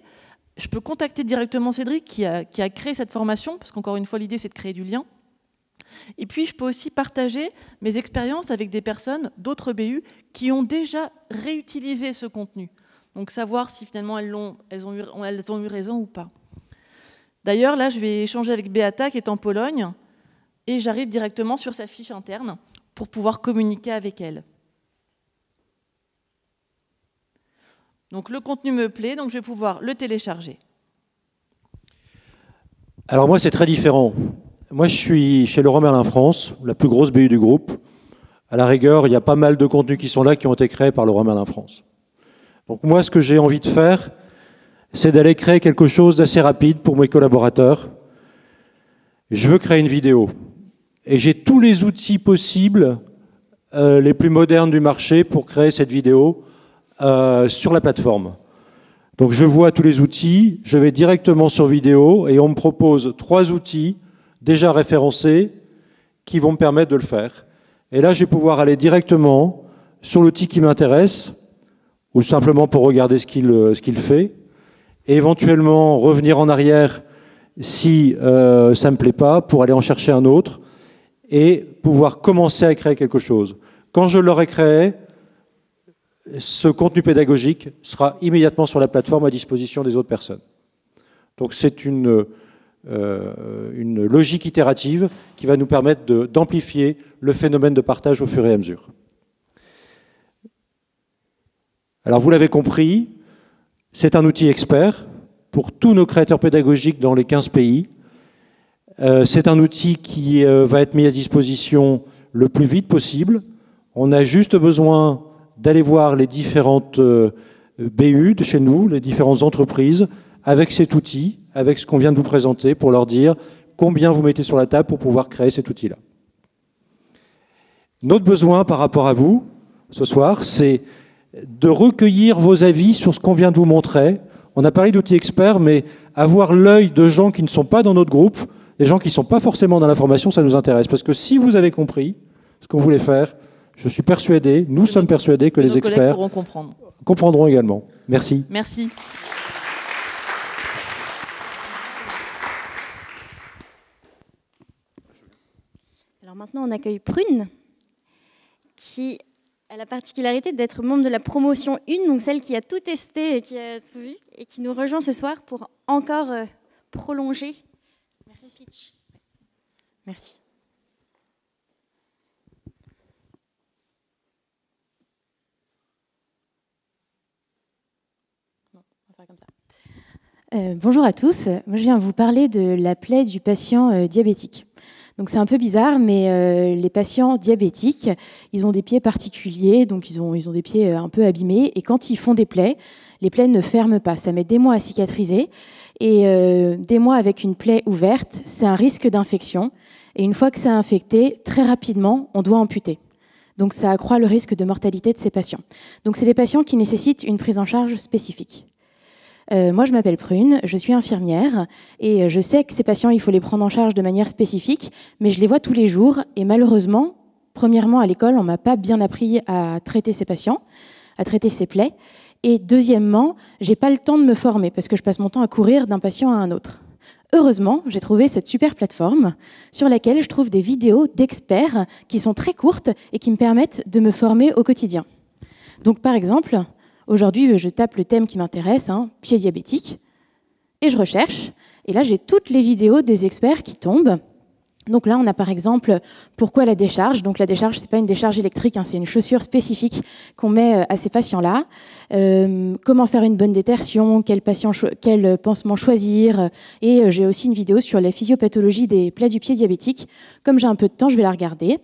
Speaker 9: Je peux contacter directement Cédric qui a créé cette formation, parce qu'encore une fois, l'idée, c'est de créer du lien. Et puis, je peux aussi partager mes expériences avec des personnes d'autres BU qui ont déjà réutilisé ce contenu. Donc, savoir si finalement elles ont eu raison ou pas. D'ailleurs, là, je vais échanger avec Beata, qui est en Pologne, et j'arrive directement sur sa fiche interne pour pouvoir communiquer avec elle. Donc, le contenu me plaît, donc je vais pouvoir le télécharger.
Speaker 8: Alors moi, c'est très différent. Moi, je suis chez Leroy Merlin France, la plus grosse BU du groupe. À la rigueur, il y a pas mal de contenus qui sont là, qui ont été créés par Leroy Merlin France. Donc moi, ce que j'ai envie de faire, c'est d'aller créer quelque chose d'assez rapide pour mes collaborateurs. Je veux créer une vidéo. Et j'ai tous les outils possibles, les plus modernes du marché, pour créer cette vidéo sur la plateforme. Donc je vois tous les outils, je vais directement sur vidéo et on me propose 3 outils déjà référencés qui vont me permettre de le faire. Et là, je vais pouvoir aller directement sur l'outil qui m'intéresse ou simplement pour regarder ce qu'il fait et éventuellement revenir en arrière si ça ne me plaît pas pour aller en chercher un autre et pouvoir commencer à créer quelque chose. Quand je l'aurai créé, ce contenu pédagogique sera immédiatement sur la plateforme à disposition des autres personnes. Donc c'est une logique itérative qui va nous permettre d'amplifier le phénomène de partage au fur et à mesure. Alors vous l'avez compris, c'est un outil expert pour tous nos créateurs pédagogiques dans les 15 pays. C'est un outil qui va être mis à disposition le plus vite possible. On a juste besoin d'aller voir les différentes BU de chez nous, les différentes entreprises, avec cet outil, avec ce qu'on vient de vous présenter, pour leur dire combien vous mettez sur la table pour pouvoir créer cet outil-là. Notre besoin par rapport à vous, ce soir, c'est de recueillir vos avis sur ce qu'on vient de vous montrer. On a parlé d'outils experts, mais avoir l'œil de gens qui ne sont pas dans notre groupe, des gens qui ne sont pas forcément dans la formation, ça nous intéresse. Parce que si vous avez compris ce qu'on voulait faire, je suis persuadé, nous sommes persuadés que les experts comprendront également. Merci.
Speaker 9: Merci.
Speaker 2: Alors maintenant, on accueille Prune, qui a la particularité d'être membre de la promotion 1, donc celle qui a tout testé et qui a tout vu, et qui nous rejoint ce soir pour encore prolonger son pitch. Merci.
Speaker 10: Comme ça. Bonjour à tous, moi je viens vous parler de la plaie du patient diabétique. Donc c'est un peu bizarre, mais les patients diabétiques, ils ont des pieds particuliers, donc ils ont des pieds un peu abîmés, et quand ils font des plaies, les plaies ne ferment pas, ça met des mois à cicatriser, et des mois avec une plaie ouverte, c'est un risque d'infection, et une fois que c'est infecté, très rapidement, on doit amputer. Donc ça accroît le risque de mortalité de ces patients. Donc c'est des patients qui nécessitent une prise en charge spécifique. Moi, je m'appelle Prune, je suis infirmière et je sais que ces patients, il faut les prendre en charge de manière spécifique, mais je les vois tous les jours et malheureusement, Premièrement, à l'école, on ne m'a pas bien appris à traiter ces patients, à traiter ces plaies. Et deuxièmement, je n'ai pas le temps de me former parce que je passe mon temps à courir d'un patient à un autre. Heureusement, j'ai trouvé cette super plateforme sur laquelle je trouve des vidéos d'experts qui sont très courtes et qui me permettent de me former au quotidien. Donc par exemple, aujourd'hui, je tape le thème qui m'intéresse, pied diabétique, et je recherche. Et là, j'ai toutes les vidéos des experts qui tombent. Donc là, on a par exemple pourquoi la décharge. Donc la décharge, ce n'est pas une décharge électrique, c'est une chaussure spécifique qu'on met à ces patients-là. Comment faire une bonne détertion, quel pansement choisir. Et j'ai aussi une vidéo sur la physiopathologie des plaies du pied diabétique. Comme j'ai un peu de temps, je vais la regarder.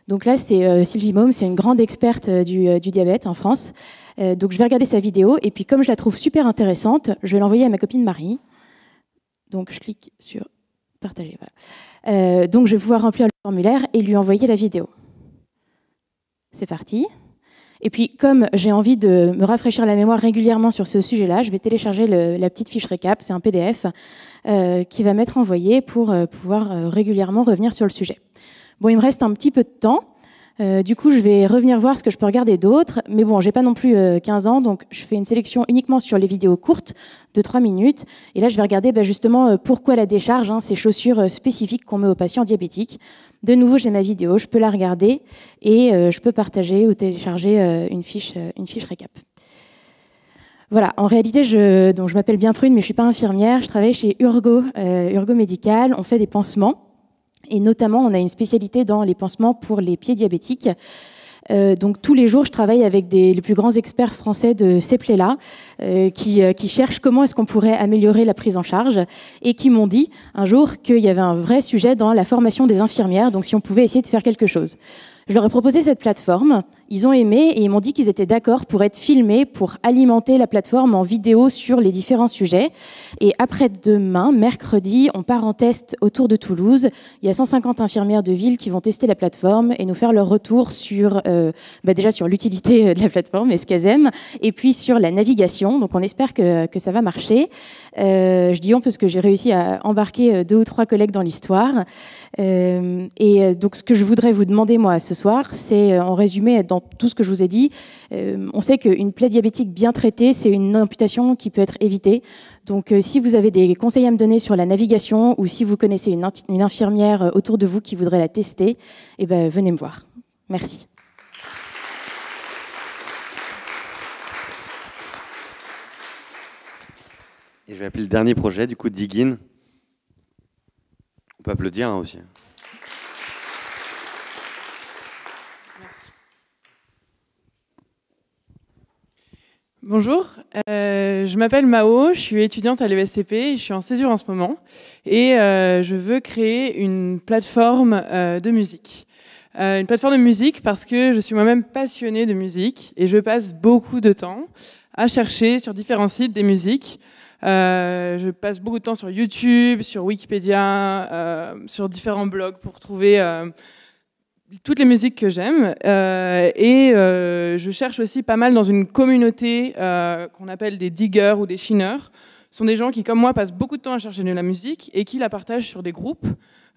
Speaker 10: Donc là, c'est Sylvie Môme, c'est une grande experte du diabète en France. Donc je vais regarder sa vidéo. Et puis comme je la trouve super intéressante, je vais l'envoyer à ma copine Marie. Donc je clique sur partager. Voilà. Donc je vais pouvoir remplir le formulaire et lui envoyer la vidéo. C'est parti. Et puis comme j'ai envie de me rafraîchir la mémoire régulièrement sur ce sujet-là, je vais télécharger la petite fiche récap, c'est un PDF qui va m'être envoyé pour pouvoir régulièrement revenir sur le sujet. Bon, il me reste un petit peu de temps. Du coup, je vais revenir voir ce que je peux regarder d'autres. Mais bon, j'ai pas non plus 15 ans, donc je fais une sélection uniquement sur les vidéos courtes de 3 minutes. Et là, je vais regarder justement pourquoi la décharge, ces chaussures spécifiques qu'on met aux patients diabétiques. De nouveau, j'ai ma vidéo, je peux la regarder et je peux partager ou télécharger une fiche récap. Voilà, en réalité, je m'appelle bien Prune, mais je ne suis pas infirmière. Je travaille chez Urgo Médical. On fait des pansements. Et notamment, on a une spécialité dans les pansements pour les pieds diabétiques. Donc tous les jours, je travaille avec les plus grands experts français de ces plaies-là, qui cherchent comment est-ce qu'on pourrait améliorer la prise en charge, et qui m'ont dit un jour qu'il y avait un vrai sujet dans la formation des infirmières, donc si on pouvait essayer de faire quelque chose. Je leur ai proposé cette plateforme, ils ont aimé et ils m'ont dit qu'ils étaient d'accord pour être filmés, pour alimenter la plateforme en vidéo sur les différents sujets. Et après-demain, mercredi, on part en test autour de Toulouse. Il y a 150 infirmières de ville qui vont tester la plateforme et nous faire leur retour sur, déjà sur l'utilité de la plateforme et ce qu'elles aiment, et puis sur la navigation. Donc on espère que ça va marcher. Je dis on parce que j'ai réussi à embarquer 2 ou 3 collègues dans l'histoire. Et donc ce que je voudrais vous demander moi ce soir, c'est en résumé dans tout ce que je vous ai dit, on sait qu'une plaie diabétique bien traitée, c'est une amputation qui peut être évitée. Donc si vous avez des conseils à me donner sur la navigation ou si vous connaissez une infirmière autour de vous qui voudrait la tester, venez me voir. Merci.
Speaker 1: Et je vais appeler le dernier projet, du coup, Digin. On peut applaudir aussi.
Speaker 11: Merci. Bonjour, je m'appelle Mao, je suis étudiante à l'ESCP, je suis en césure en ce moment et je veux créer une plateforme de musique. Une plateforme de musique parce que je suis moi-même passionnée de musique et je passe beaucoup de temps à chercher sur différents sites des musiques. Je passe beaucoup de temps sur YouTube, sur Wikipédia, sur différents blogs pour trouver toutes les musiques que j'aime. Je cherche aussi pas mal dans une communauté qu'on appelle des diggers ou des chineurs. Ce sont des gens qui, comme moi, passent beaucoup de temps à chercher de la musique et qui la partagent sur des groupes,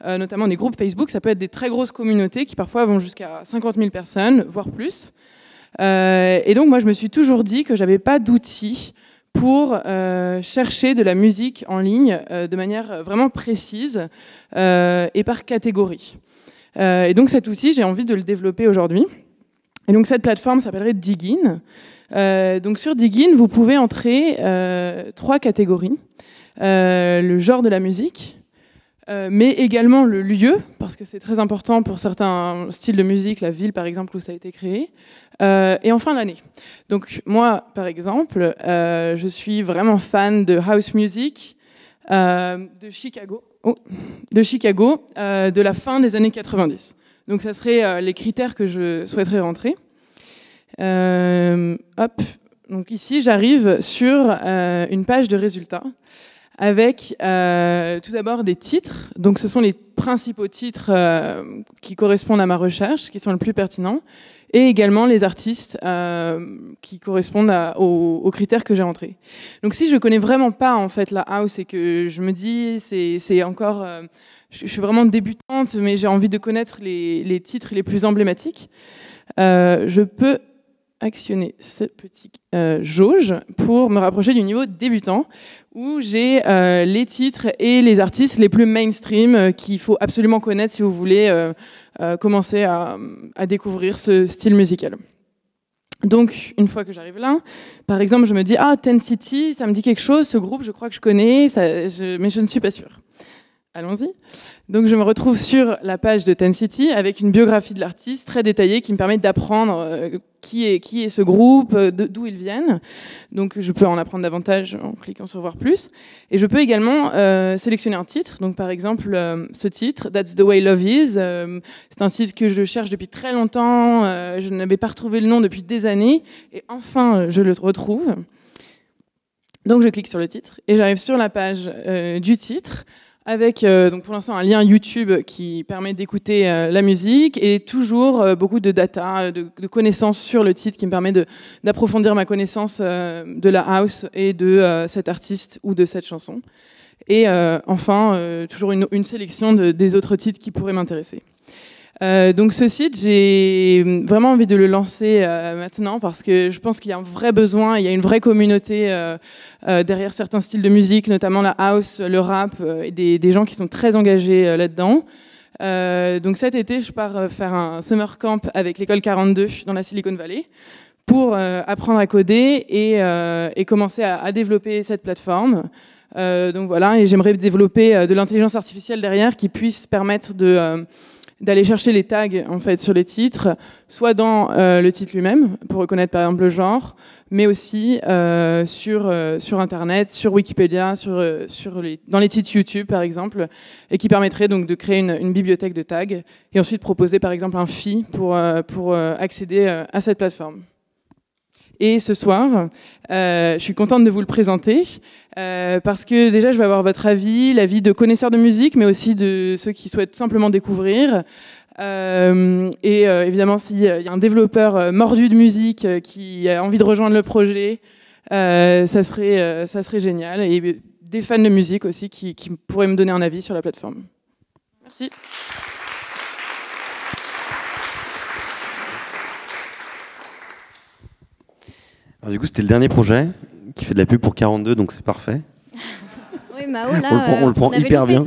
Speaker 11: notamment des groupes Facebook. Ça peut être des très grosses communautés qui parfois vont jusqu'à 50 000 personnes, voire plus. Et donc, moi, je me suis toujours dit que j'avais pas d'outils pour chercher de la musique en ligne de manière vraiment précise et par catégorie. Et donc cet outil, j'ai envie de le développer aujourd'hui. Et donc cette plateforme s'appellerait Digin. Donc sur Digin, vous pouvez entrer 3 catégories. Le genre de la musique, mais également le lieu, parce que c'est très important pour certains styles de musique, la ville par exemple où ça a été créé, et enfin l'année. Donc moi par exemple, je suis vraiment fan de house music de Chicago, de la fin des années 90. Donc ça serait les critères que je souhaiterais rentrer. Donc ici j'arrive sur une page de résultats avec tout d'abord des titres. Donc ce sont les principaux titres qui correspondent à ma recherche, qui sont les plus pertinents. et également les artistes qui correspondent aux critères que j'ai rentrés. Donc si je connais vraiment pas en fait la house et que je me dis c'est encore je suis vraiment débutante mais j'ai envie de connaître les titres les plus emblématiques, je peux actionner ce petit jauge pour me rapprocher du niveau débutant où j'ai les titres et les artistes les plus mainstream qu'il faut absolument connaître si vous voulez commencer à découvrir ce style musical. Donc, une fois que j'arrive là, par exemple, je me dis « Ah, Ten City, ça me dit quelque chose, ce groupe, je crois que je connais, mais je ne suis pas sûre. » Allons-y. Donc je me retrouve sur la page de Ten City avec une biographie de l'artiste très détaillée qui me permet d'apprendre qui est ce groupe, d'où ils viennent. Donc je peux en apprendre davantage en cliquant sur voir plus. Et je peux également sélectionner un titre. Donc par exemple ce titre, That's the Way Love Is. C'est un titre que je cherche depuis très longtemps. Je n'avais pas retrouvé le nom depuis des années. Et enfin je le retrouve. Donc je clique sur le titre et j'arrive sur la page du titre, avec donc pour l'instant un lien YouTube qui permet d'écouter la musique et toujours beaucoup de data, de connaissances sur le titre qui me permet d'approfondir ma connaissance de la house et de cet artiste ou de cette chanson. Et enfin, toujours une sélection des autres titres qui pourraient m'intéresser. Donc ce site, j'ai vraiment envie de le lancer maintenant parce que je pense qu'il y a un vrai besoin, il y a une vraie communauté derrière certains styles de musique, notamment la house, le rap, et des gens qui sont très engagés là-dedans. Donc cet été, je pars faire un summer camp avec l'école 42 dans la Silicon Valley pour apprendre à coder et commencer à développer cette plateforme. Donc voilà, et j'aimerais développer de l'intelligence artificielle derrière qui puisse permettre d'aller chercher les tags en fait sur les titres, soit dans le titre lui-même pour reconnaître par exemple le genre, mais aussi sur internet, sur Wikipédia, dans les titres YouTube par exemple, et qui permettrait donc de créer une bibliothèque de tags et ensuite proposer par exemple un fee pour accéder à cette plateforme. Et ce soir, je suis contente de vous le présenter parce que déjà, je vais avoir votre avis, l'avis de connaisseurs de musique, mais aussi de ceux qui souhaitent simplement découvrir. Et évidemment, s'il y a un développeur mordu de musique qui a envie de rejoindre le projet, ça serait génial. Et des fans de musique aussi qui pourraient me donner un avis sur la plateforme. Merci.
Speaker 1: Alors, du coup, c'était le dernier projet qui fait de la pub pour 42, donc c'est parfait.
Speaker 2: Oui, Mao, là,
Speaker 1: on le prend hyper bien.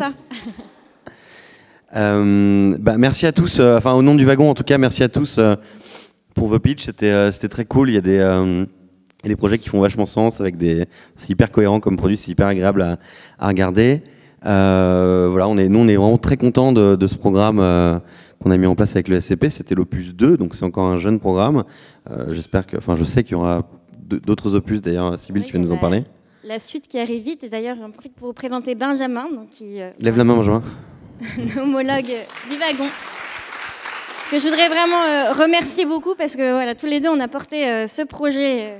Speaker 1: Merci à tous, au nom du wagon en tout cas, merci à tous pour vos pitchs, c'était très cool. Il y a des projets qui font vachement sens, c'est hyper cohérent comme produit, c'est hyper agréable à regarder. Voilà, nous on est vraiment très contents de ce programme qu'on a mis en place avec le SCP. C'était l'opus 2, donc c'est encore un jeune programme. Je sais qu'il y aura d'autres opus, d'ailleurs, Sybille, tu vas nous en parler.
Speaker 2: La suite qui arrive vite, et d'ailleurs j'en profite pour vous présenter Benjamin, donc
Speaker 1: lève la main, Benjamin.
Speaker 2: Homologue du wagon, que je voudrais vraiment remercier beaucoup parce que voilà, tous les deux on a porté ce projet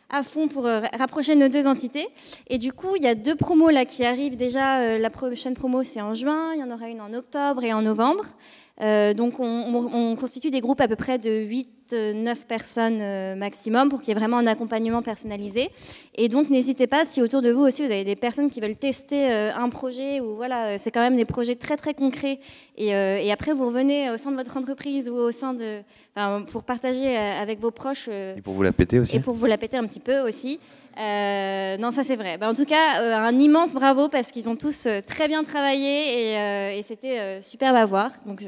Speaker 2: à fond pour rapprocher nos deux entités. Et du coup, il y a 2 promos là qui arrivent déjà. La prochaine promo, c'est en juin, il y en aura une en octobre et en novembre. Donc on constitue des groupes à peu près de 8-9 personnes maximum pour qu'il y ait vraiment un accompagnement personnalisé. Et donc n'hésitez pas, si autour de vous aussi vous avez des personnes qui veulent tester un projet, ou voilà, c'est quand même des projets très très concrets, et après vous revenez au sein de votre entreprise ou au sein de, pour partager avec vos proches.
Speaker 1: Et pour vous la péter aussi.
Speaker 2: Et pour vous la péter un petit peu aussi. Non, ça c'est vrai. En tout cas, un immense bravo parce qu'ils ont tous très bien travaillé et c'était superbe à voir. Donc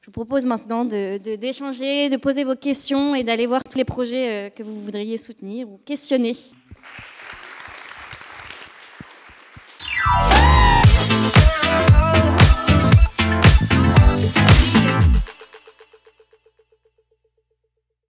Speaker 2: je vous propose maintenant d'échanger, de poser vos questions et d'aller voir tous les projets que vous voudriez soutenir ou questionner.